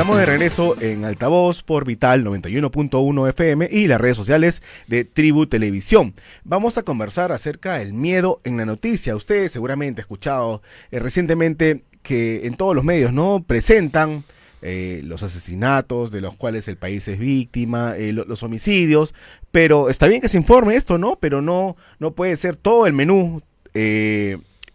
Estamos de regreso en Altavoz por Vital 91.1 FM y las redes sociales de Tribu Televisión. Vamos a conversar acerca del miedo en la noticia. Usted seguramente ha escuchado recientemente que en todos los medios no presentan los asesinatos de los cuales el país es víctima, los homicidios, pero está bien que se informe esto, ¿no? Pero no puede ser todo el menú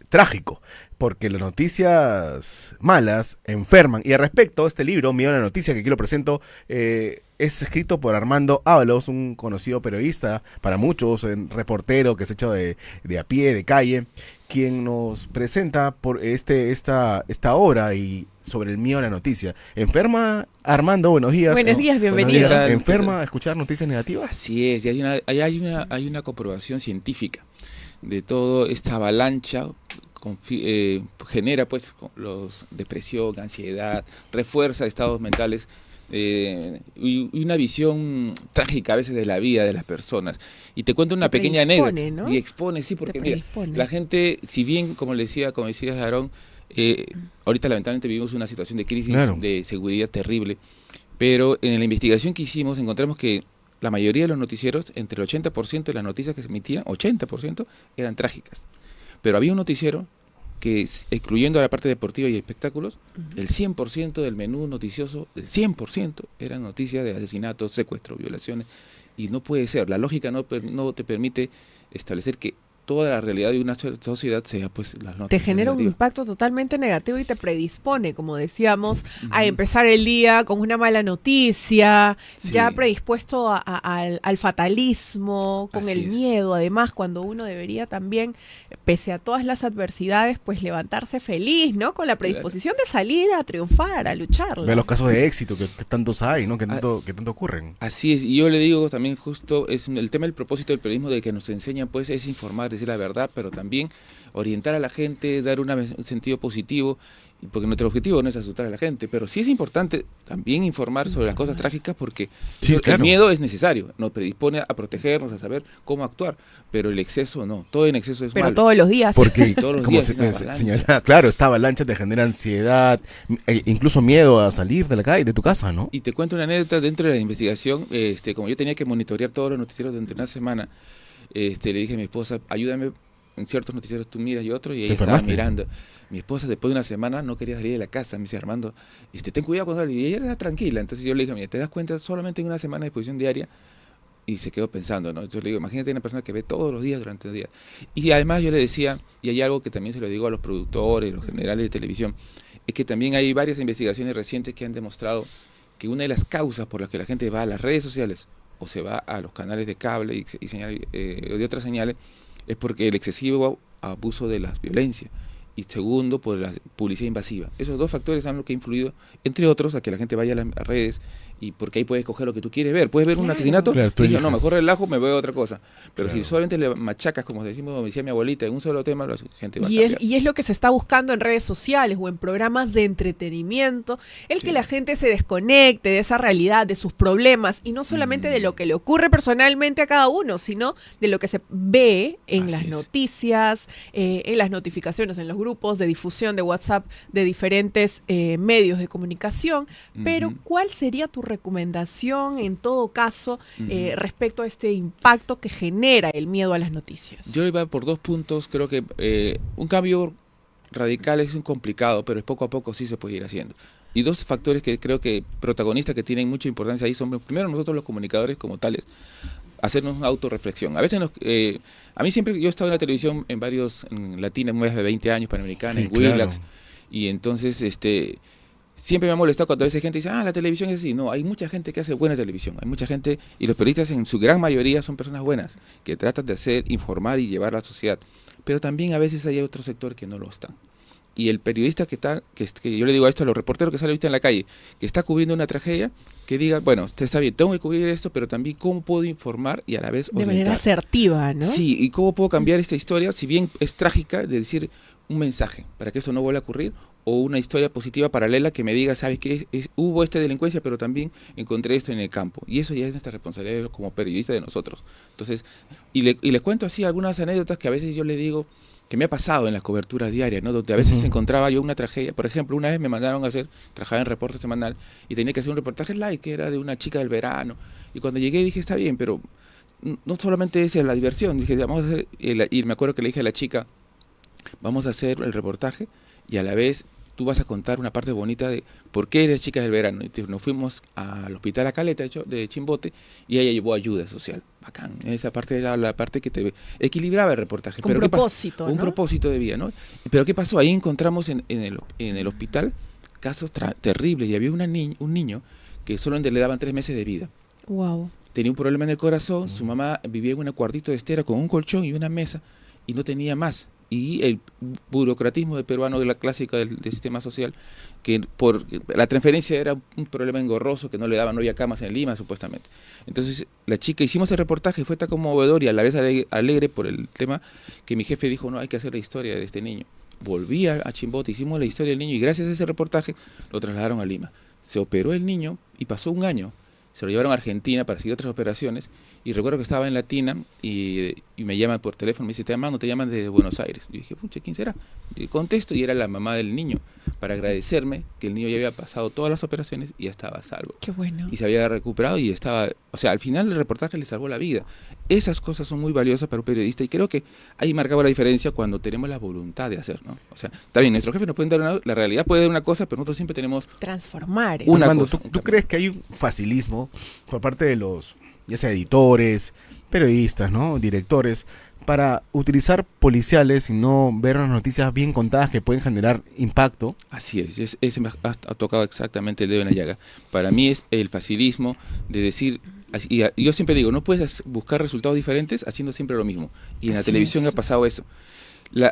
trágico, porque las noticias malas enferman. Y al respecto, este libro, Miedo a la Noticia, que aquí lo presento, es escrito por Armando Ábalos, un conocido periodista para muchos, reportero que se ha hecho de a pie, de calle, quien nos presenta por esta obra y sobre el miedo a la noticia. ¿Enferma, Armando? Buenos días. Buenos días, bienvenido. ¿Enferma a escuchar noticias negativas? Así es, y hay una comprobación científica de toda esta avalancha. Genera pues depresión, ansiedad, refuerza estados mentales y una visión trágica a veces de la vida de las personas. Y te cuento una pequeña anécdota, ¿no? Y expone, sí, porque mira, la gente, si bien, como decías Aarón, ahorita lamentablemente vivimos una situación de crisis, claro, de seguridad terrible, pero en la investigación que hicimos encontramos que la mayoría de los noticieros, entre el 80% de las noticias que se emitían, 80% eran trágicas. Pero había un noticiero que, excluyendo la parte deportiva y espectáculos, el 100% del menú noticioso, el 100% eran noticias de asesinatos, secuestros, violaciones, y no puede ser. La lógica no te permite establecer que toda la realidad de una sociedad sea pues las noticias. Te genera un impacto totalmente negativo y te predispone, como decíamos, a empezar el día con una mala noticia, sí, ya predispuesto al fatalismo, con el miedo, además, cuando uno debería también, pese a todas las adversidades, pues levantarse feliz, ¿no? Con la predisposición de salir a triunfar, a lucharlo. Ve los casos de éxito que tantos hay, ¿no? Que tanto ocurren. Así es, y yo le digo también justo, es el tema del propósito del periodismo de que nos enseñan pues es informar, decir la verdad, pero también orientar a la gente, dar un sentido positivo, porque nuestro objetivo no es asustar a la gente, pero sí es importante también informar sobre las cosas trágicas, porque sí, claro, el miedo es necesario, nos predispone a protegernos, a saber cómo actuar, pero el exceso no, todo en exceso es malo. Pero todos los días. Porque, todos los días señalaba, claro, esta avalancha te genera ansiedad, incluso miedo a salir de la calle, de tu casa, ¿no? Y te cuento una anécdota dentro de la investigación, como yo tenía que monitorear todos los noticieros durante una semana, le dije a mi esposa, ayúdame, en ciertos noticieros tú miras y otros, y ella estaba mirando. Mi esposa después de una semana no quería salir de la casa, me dice, Armando, ten cuidado con salir, y ella era tranquila. Entonces yo le dije, mira, te das cuenta solamente en una semana de exposición diaria, y se quedó pensando, ¿no? Yo le digo, imagínate una persona que ve todos los días durante el día. Y además yo le decía, y hay algo que también se lo digo a los productores, los generales de televisión, es que también hay varias investigaciones recientes que han demostrado que una de las causas por las que la gente va a las redes sociales o se va a los canales de cable y señales, de otras señales, es porque el excesivo abuso de las violencias, y segundo, por la publicidad invasiva. Esos dos factores han lo que ha influido, entre otros, a que la gente vaya a las redes, y porque ahí puedes escoger lo que tú quieres ver. Puedes ver un asesinato, y no, mejor relajo, me veo otra cosa. Pero si solamente le machacas, como decía mi abuelita, en un solo tema, la gente va a cambiar. Y es lo que se está buscando en redes sociales o en programas de entretenimiento, que la gente se desconecte de esa realidad, de sus problemas, y no solamente de lo que le ocurre personalmente a cada uno, sino de lo que se ve en las noticias, en las notificaciones, en los grupos de difusión de WhatsApp de diferentes medios de comunicación. Pero ¿cuál sería tu recomendación en todo caso respecto a este impacto que genera el miedo a las noticias? Yo iba por 2 puntos. Creo que un cambio radical es complicado, pero poco a poco sí se puede ir haciendo. Y 2 factores que creo que protagonistas que tienen mucha importancia ahí son, primero, nosotros los comunicadores como tales, hacernos una autorreflexión. A veces a mí siempre, yo he estado en la televisión en Latina, más de 20 años, Panamericana, en Willax, claro, y entonces siempre me ha molestado cuando a veces gente dice, la televisión es así. No, hay mucha gente que hace buena televisión, hay mucha gente, y los periodistas en su gran mayoría son personas buenas, que tratan de informar y llevar a la sociedad, pero también a veces hay otro sector que no lo están. Y el periodista que yo le digo a esto a los reporteros que salen en la calle, que está cubriendo una tragedia, que diga, bueno, está bien, tengo que cubrir esto, pero también cómo puedo informar y a la vez orientar. De manera asertiva, ¿no? Sí, y cómo puedo cambiar esta historia, si bien es trágica, de decir un mensaje para que eso no vuelva a ocurrir, o una historia positiva paralela que me diga, sabes que hubo esta delincuencia, pero también encontré esto en el campo. Y eso ya es nuestra responsabilidad como periodistas de nosotros. Entonces, y le cuento así algunas anécdotas que a veces yo le digo que me ha pasado en las coberturas diarias, ¿no? Donde a veces encontraba yo una tragedia. Por ejemplo, una vez me mandaron a trabajaba en reporte semanal y tenía que hacer un reportaje live que era de una chica del verano. Y cuando llegué dije, está bien, pero no solamente es la diversión. Dije, vamos a hacer, y me acuerdo que le dije a la chica, vamos a hacer el reportaje y a la vez tú vas a contar una parte bonita de por qué eres chica del verano. Y nos fuimos al hospital La Caleta de Chimbote y ella llevó ayuda social. Bacán. Esa parte era la parte que te equilibraba el reportaje. Con propósito, ¿no? Un propósito de vida, ¿no? Pero ¿qué pasó? Ahí encontramos en el hospital casos terribles y había un niño que solo le daban 3 meses de vida. Wow. Tenía un problema en el corazón, su mamá vivía en un cuartito de estera con un colchón y una mesa y no tenía más. Y el burocratismo de peruano, de la clásica del sistema social, que por la transferencia era un problema engorroso, que no había camas en Lima supuestamente. Entonces la chica, hicimos el reportaje, fue tan conmovedor y a la vez alegre por el tema, que mi jefe dijo, no, hay que hacer la historia de este niño. Volví a Chimbote, hicimos la historia del niño y gracias a ese reportaje lo trasladaron a Lima. Se operó el niño y pasó un año. Se lo llevaron a Argentina para seguir otras operaciones y recuerdo que estaba en Latina y me llaman por teléfono, me dice, te llaman de Buenos Aires. Y dije, pucha, ¿quién será? Y contesto y era la mamá del niño para agradecerme que el niño ya había pasado todas las operaciones y ya estaba a salvo. Qué bueno. Y se había recuperado y estaba, o sea, al final el reportaje le salvó la vida. Esas cosas son muy valiosas para un periodista y creo que ahí marcaba la diferencia cuando tenemos la voluntad de hacer, ¿no? O sea, está bien, nuestro jefe nos puede dar la realidad puede dar una cosa, pero nosotros siempre tenemos transformar. Una Armando, cosa. ¿Tú crees que hay un facilismo por parte de los, ya sea editores, periodistas, ¿no? Directores, para utilizar policiales y no ver las noticias bien contadas que pueden generar impacto? Así es, ese me ha tocado exactamente el dedo en la llaga. Para mí es el facilismo de decir, y yo siempre digo, no puedes buscar resultados diferentes haciendo siempre lo mismo. Y en la televisión ha pasado eso.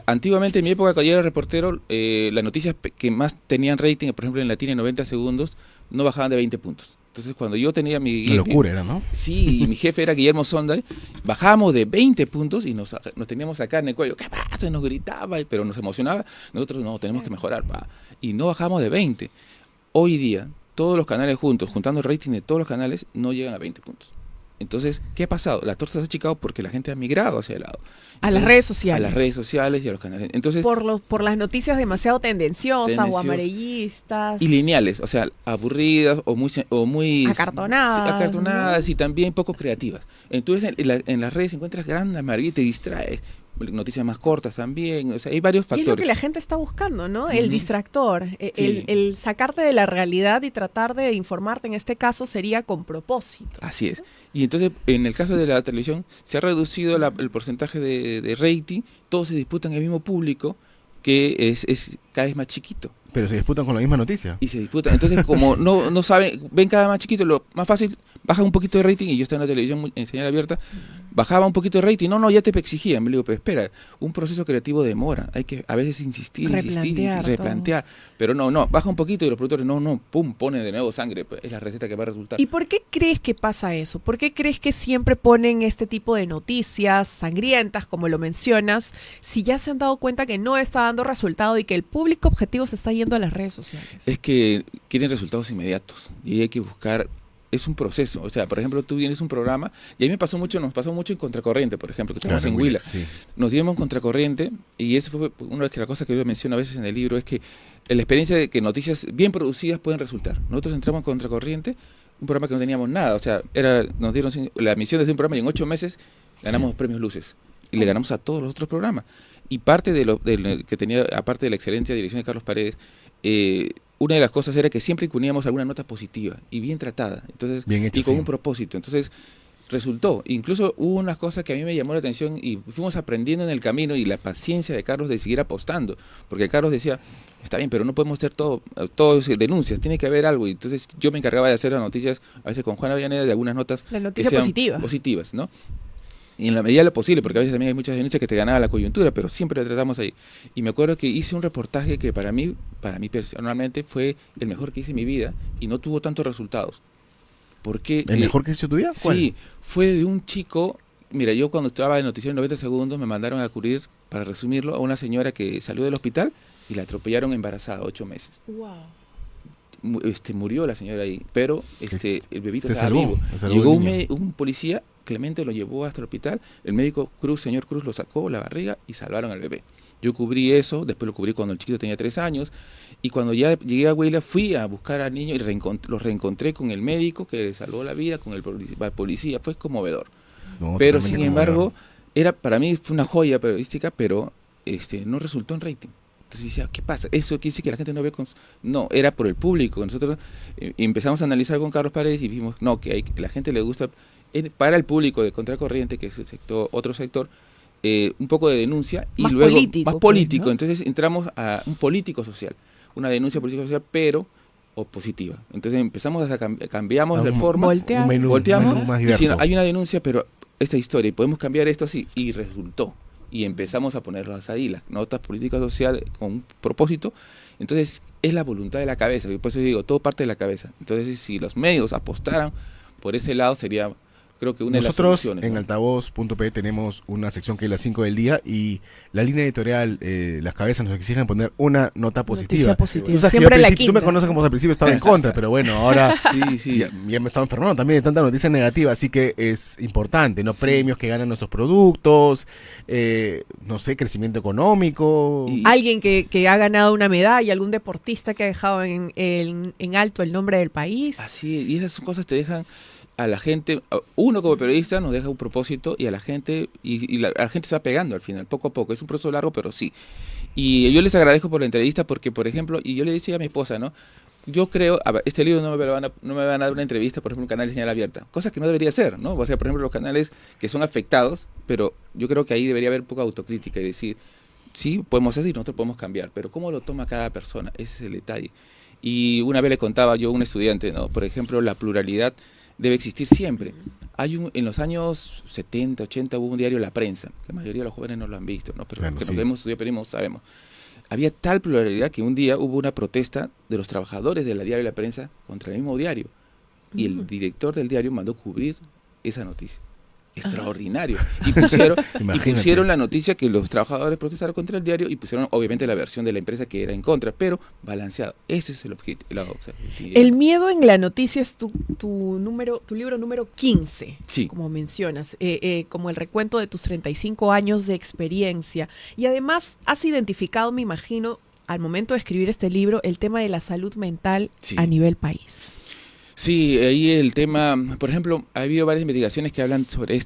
Antiguamente, en mi época, cuando yo era reportero, las noticias que más tenían rating, por ejemplo en Latina, en 90 segundos, no bajaban de 20 puntos. Entonces, cuando yo tenía Una locura era, ¿no? Sí, y mi jefe era Guillermo Sonda, bajábamos de 20 puntos y nos teníamos acá en el cuello. ¿Qué pasa? Nos gritaba, pero nos emocionaba. Nosotros, no, tenemos que mejorar. Y no bajamos de 20. Hoy día, todos los canales juntos, juntando el rating de todos los canales, no llegan a 20 puntos. Entonces, ¿qué ha pasado? La torta se ha achicado porque la gente ha migrado hacia el lado. A las redes sociales. A las redes sociales y a los canales. Entonces, por las noticias demasiado tendenciosas o amarillistas. Y lineales, o sea, aburridas o muy acartonadas, y también poco creativas. Entonces, en las redes encuentras grandes amarillas y te distraes. Noticias más cortas también, o sea, hay varios factores. Y es lo que la gente está buscando, ¿no? El distractor, el sacarte de la realidad y tratar de informarte, en este caso, sería con propósito. Así es. Y entonces, en el caso de la televisión, se ha reducido el porcentaje de rating, todos se disputan el mismo público, que es cada vez más chiquito. Pero se disputan con la misma noticia. Y se disputan. Entonces, como no saben, ven cada vez más chiquito, lo más fácil, baja un poquito de rating, y yo estaba en la televisión en señal abierta, bajaba un poquito de rating, ya te exigían. Me digo, pero espera, un proceso creativo demora, hay que a veces insistir, replantear, pero no, baja un poquito y los productores pum, ponen de nuevo sangre, pues, es la receta que va a resultar. ¿Y por qué crees que pasa eso? ¿Por qué crees que siempre ponen este tipo de noticias sangrientas, como lo mencionas, si ya se han dado cuenta que no está dando resultado y que el público objetivo se está yendo a las redes sociales? Es que quieren resultados inmediatos y hay que buscar. Es un proceso, o sea, por ejemplo, tú vienes un programa, y a mí nos pasó mucho en Contracorriente, por ejemplo, que estamos en Huila. Sí. Nos dimos en Contracorriente, y eso fue una de las cosas que yo menciono a veces en el libro, es que la experiencia de que noticias bien producidas pueden resultar. Nosotros entramos en Contracorriente, un programa que no teníamos nada, o sea, nos dieron la misión de hacer un programa y en 8 meses ganamos premios Luces, y le ganamos a todos los otros programas. Y parte de lo que tenía, aparte de la excelente dirección de Carlos Paredes, una de las cosas era que siempre incluíamos alguna nota positiva y bien tratada, entonces, bien hecho, y con un propósito. Entonces resultó, incluso hubo unas cosas que a mí me llamó la atención y fuimos aprendiendo en el camino, y la paciencia de Carlos de seguir apostando, porque Carlos decía, está bien, pero no podemos hacer todo denuncias, tiene que haber algo. Y entonces yo me encargaba de hacer las noticias, a veces con Juan Avellaneda, de algunas notas la noticia positivas, ¿no? Y en la medida de lo posible, porque a veces también hay muchas denuncias que te ganaba la coyuntura, pero siempre lo tratamos ahí. Y me acuerdo que hice un reportaje que para mí personalmente fue el mejor que hice en mi vida y no tuvo tantos resultados. Porque, ¿El mejor que hizo tu vida? ¿Cuál? Sí, fue de un chico. Mira, yo cuando estaba en Noticiero 90 Segundos me mandaron a cubrir, para resumirlo, a una señora que salió del hospital y la atropellaron embarazada, 8 meses. Wow. Murió la señora ahí, pero el bebito se estaba salvó, vivo. se salvó Llegó el niño. un policía, Clemente lo llevó hasta el hospital, el médico señor Cruz lo sacó la barriga y salvaron al bebé. Yo cubrí eso, después lo cubrí cuando el chiquito tenía 3 años, y cuando ya llegué a Huila fui a buscar al niño y lo reencontré con el médico que le salvó la vida, con el policía, fue conmovedor. No, Pero totalmente sin embargo, conmovedor. para mí fue una joya periodística, pero no resultó en rating. Entonces decía, ¿qué pasa? ¿Eso quiere decir que la gente no ve con...? No, era por el público. Nosotros empezamos a analizar con Carlos Paredes y vimos, no, que la gente le gusta, para el público de Contracorriente, que es el sector, otro sector, un poco de denuncia y Más luego político, más político. pues, ¿no? Entonces entramos a un político social, una denuncia político social, pero opositiva. Entonces empezamos cambiamos de forma, Volteamos. volteamos más y diverso. si no, hay una denuncia, pero esta historia, y podemos cambiar esto así, y resultó. Y empezamos a ponerlas ahí, las notas políticas sociales con un propósito. Entonces es la voluntad de la cabeza, y por eso digo, todo parte de la cabeza. Entonces si los medios apostaran por ese lado, sería, creo que una de las Nosotros soluciones, en ¿no? altavoz.p tenemos una sección que es las 5 del día y la línea editorial, las cabezas nos exigen poner una nota positiva. Noticia positiva. Tú sabes que yo Siempre al la principio, tú me quinta. conoces como al principio estaba en contra, pero bueno, ahora Sí. ya me estaba enfermando también de tanta noticia negativa, así que es importante, ¿no? Sí. Premios que ganan nuestros productos, no sé, crecimiento económico. Y- Alguien que ha ganado una medalla, algún deportista que ha dejado en alto el nombre del país. Así es, y esas son cosas te dejan a la gente, uno como periodista nos deja un propósito y a la gente, y la gente se va pegando al final, poco a poco. Es un proceso largo, pero sí. Y yo les agradezco por la entrevista porque, por ejemplo, y yo le decía a mi esposa, ¿no? Yo creo, este libro no me van a dar una entrevista, por ejemplo, un canal de señal abierta, cosa que no debería ser, ¿no? O sea, por ejemplo, los canales que son afectados, pero yo creo que ahí debería haber poca autocrítica y decir, sí, podemos hacer y nosotros podemos cambiar, pero ¿cómo lo toma cada persona? Ese es el detalle. Y una vez le contaba yo a un estudiante, ¿no? Por ejemplo, la pluralidad debe existir siempre. En los años 70, 80 hubo un diario La Prensa, que la mayoría de los jóvenes no lo han visto, ¿no? Pero Bueno, que sí. nos hemos estudiado periodismo sabemos. Había tal pluralidad que un día hubo una protesta de los trabajadores de la diario La Prensa contra el mismo diario. Y el director del diario mandó cubrir esa noticia. Extraordinario. Y Imagínate. pusieron la noticia que los trabajadores protestaron contra el diario y pusieron obviamente la versión de la empresa que era en contra, pero balanceado. Ese es el objetivo. El miedo en la noticia es tu libro número 15, Sí. como mencionas, como el recuento de tus 35 años de experiencia. Y además has identificado, me imagino, al momento de escribir este libro, el tema de la salud mental Sí. a nivel país. Sí, ahí el tema, por ejemplo, ha habido varias investigaciones que hablan sobre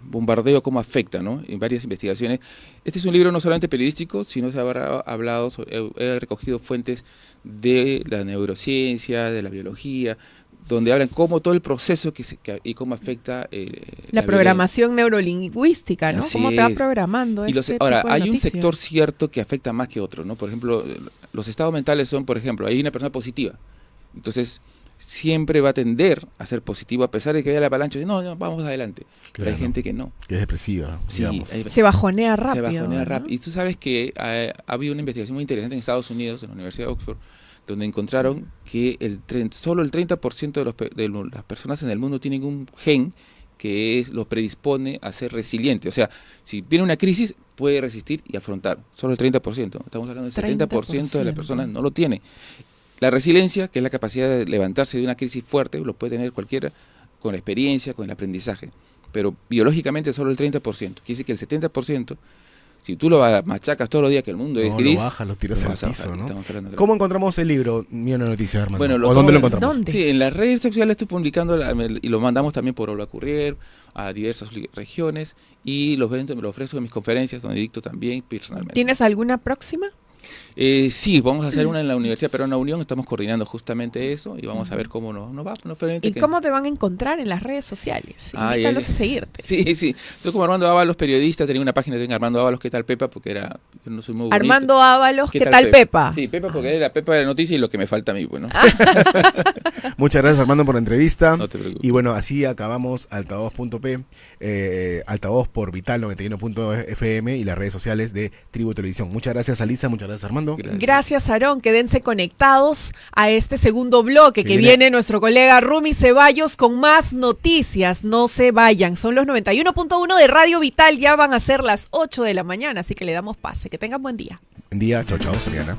bombardeo, cómo afecta, ¿no? En varias investigaciones. Este es un libro no solamente periodístico, sino se ha hablado, he recogido fuentes de la neurociencia, de la biología, donde hablan cómo todo el proceso y cómo afecta La programación neurolingüística, ¿no? Así ¿Cómo te va es. programando? Ahora, tipo de hay un noticias? sector cierto que afecta más que otro, ¿no? Por ejemplo, los estados mentales son, por ejemplo, hay una persona positiva. Entonces, siempre va a tender a ser positivo, a pesar de que haya la avalancha. No, vamos adelante. Pero hay Claro. gente que no. Que es depresiva, Sí, digamos. Se bajonea rápido. Se bajonea ¿no? rápido. Y tú sabes que ha habido una investigación muy interesante en Estados Unidos, en la Universidad de Oxford, donde encontraron que solo el 30% de las personas en el mundo tienen un gen que los predispone a ser resiliente. O sea, si viene una crisis, puede resistir y afrontar. Solo el 30%. Estamos hablando del 70% de las personas no lo tiene. La resiliencia, que es la capacidad de levantarse de una crisis fuerte, lo puede tener cualquiera con la experiencia, con el aprendizaje. Pero biológicamente solo el 30%. Quiere decir que el 70%, si tú lo machacas todos los días que el mundo es No, gris, lo bajas, lo tiras lo al vas a piso, bajar. ¿no? Estamos hablando de- ¿Cómo encontramos el libro Mío no Noticias, Armando? Bueno, ¿O dónde lo estamos- encontramos? ¿Dónde? Sí, en las redes sociales estoy publicando y lo mandamos también por Hola Courier a diversas regiones y lo ofrezco en mis conferencias donde dicto también personalmente. ¿Tienes alguna próxima? Sí, vamos a hacer una en la Universidad Peruana Unión, estamos coordinando justamente eso y vamos a ver cómo nos va. ¿Y cómo te van a encontrar en las redes sociales? Invítalos a seguirte. Sí. Yo como Armando Ábalos, periodista, tenía una página de Armando Ábalos, ¿qué tal Pepa? Porque yo no soy muy bonito. Armando Ábalos, ¿qué tal Pepa? Sí, Pepa porque era la Pepa de la noticia y lo que me falta a mí, bueno. Muchas gracias, Armando, por la entrevista. No te preocupes. Y bueno, así acabamos altavoz.p, altavoz por Vital 91.fm y las redes sociales de Tribu Televisión. Muchas gracias, Alisa, muchas gracias. gracias, Armando. Gracias, Aarón. Quédense conectados a este segundo bloque que viene nuestro colega Rumi Ceballos con más noticias. No se vayan. Son los 91.1 de Radio Vital. Ya van a ser las 8 de la mañana, así que le damos pase. Que tengan buen día. Buen día. Chao, chao, Adriana.